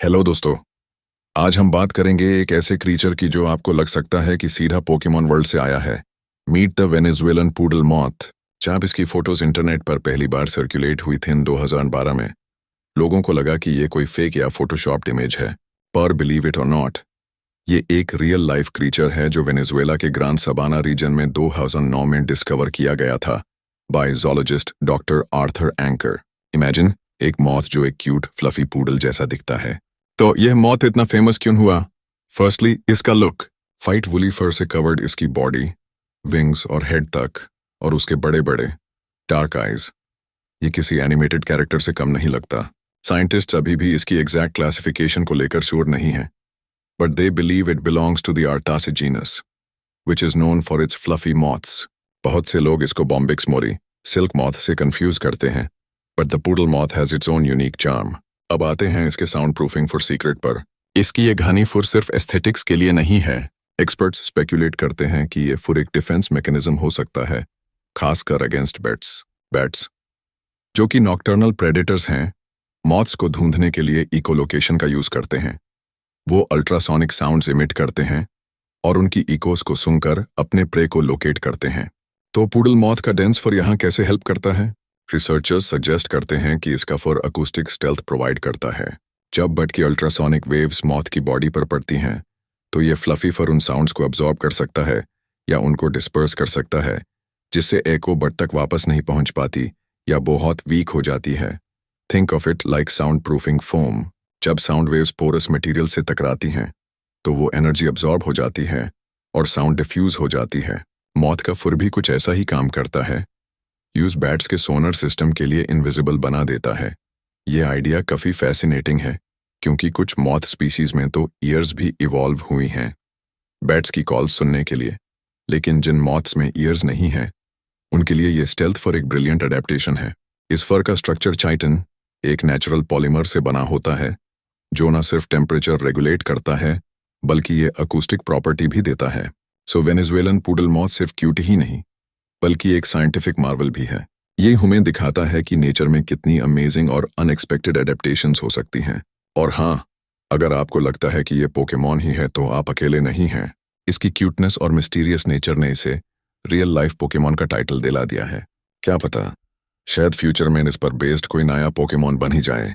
Hello दोस्तों। आज हम बात करेंगे एक ऐसे क्रीचर की जो आपको लग सकता है कि सीधा पोकेमॉन वर्ल्ड से आया है। Meet the Venezuelan poodle moth. जब इसकी फोटोज इंटरनेट पर पहली बार सर्कुलेट हुई थी 2012 में, लोगों को लगा कि ये कोई फेक या फोटोशॉप्ड इमेज है। पर बिलीव इट और नॉट, ये एक रियल लाइफ क्रीचर है जो वेनेजुएला के ग्रांड सबाना रीजन में 2009 में डिस्कवर किया गया था by zoologist doctor Arthur Anker. Imagine एक मॉथ जो एक क्यूट फ्लफी पूडल जैसा दिखता है। तो यह मॉथ इतना फेमस क्यों हुआ? फर्स्टली इसका लुक, फाइट वुली फर से कवर्ड इसकी बॉडी, विंग्स और हेड तक, और उसके बड़े बड़े डार्क आइज। ये किसी एनिमेटेड कैरेक्टर से कम नहीं लगता। साइंटिस्ट्स अभी भी इसकी एग्जैक्ट क्लासिफिकेशन को लेकर श्योर नहीं है, but they believe it belongs to the Artace genus, which is known for its fluffy moths. बहुत से लोग इसको बॉम्बिक्स मोरी, सिल्क मॉथ से कंफ्यूज करते हैं, but the poodle moth has its own unique charm. अब आते हैं इसके साउंड प्रूफिंग फॉर सीक्रेट पर। इसकी ये घनी फुर सिर्फ एस्थेटिक्स के लिए नहीं है। एक्सपर्ट्स स्पेकुलेट करते हैं कि ये फुर एक डिफेंस मैकेनिज्म हो सकता है, खासकर अगेंस्ट बैट्स जो कि नॉक्टर्नल प्रेडेटर्स हैं। मॉथ्स को ढूंढने के लिए इकोलोकेशन का यूज करते हैं। वो अल्ट्रासोनिक साउंड्स इमिट करते हैं और उनकी इकोस को सुनकर अपने प्रे को लोकेट करते हैं। तो पूडल मॉथ का डेंस फर यहाँ कैसे हेल्प करता है? रिसर्चर्स सजेस्ट करते हैं कि इसका फर अकूस्टिक स्टेल्थ प्रोवाइड करता है। जब बट की अल्ट्रासोनिक वेव्स मॉथ की बॉडी पर पड़ती हैं, तो ये फ्लफी फर उन साउंड्स को अब्जॉर्ब कर सकता है या उनको डिस्पर्स कर सकता है, जिससे एको बट तक वापस नहीं पहुंच पाती या बहुत वीक हो जाती है। Think of it like sound proofing foam. जब साउंड वेव्स पोरस मटेरियल से टकराती हैं, तो वो एनर्जी अब्जॉर्ब हो जाती है और साउंड डिफ्यूज हो जाती है। मॉथ का फुर भी कुछ ऐसा ही काम करता है। यूज बैट्स के सोनर सिस्टम के लिए इनविजिबल बना देता है। ये आइडिया काफी फैसिनेटिंग है, क्योंकि कुछ मॉथ स्पीसीज में तो ईयर्स भी इवॉल्व हुई हैं बैट्स की कॉल्स सुनने के लिए, लेकिन जिन मॉथ्स में ईयर्स नहीं हैं, उनके लिए ये स्टेल्थ फर एक ब्रिलियंट अडेप्टेशन है। इस फर का स्ट्रक्चर चाइटन, एक नेचुरल पॉलीमर से बना होता है, जो न सिर्फ टेम्परेचर रेगुलेट करता है, बल्कि ये अकूस्टिक प्रॉपर्टी भी देता है। सो वेनेजुएलन पूडल मॉथ सिर्फ क्यूट ही नहीं, बल्कि एक साइंटिफिक मार्वल भी है। ये हमें दिखाता है कि नेचर में कितनी अमेजिंग और अनएक्सपेक्टेड एडेप्टेशंस हो सकती हैं। और हाँ, अगर आपको लगता है कि ये पोकेमॉन ही है, तो आप अकेले नहीं हैं। इसकी क्यूटनेस और मिस्टीरियस नेचर ने इसे रियल लाइफ पोकेमॉन का टाइटल दिला दिया है। क्या पता, शायद फ्यूचर में इस पर बेस्ड कोई नया पोकेमॉन बन ही जाए।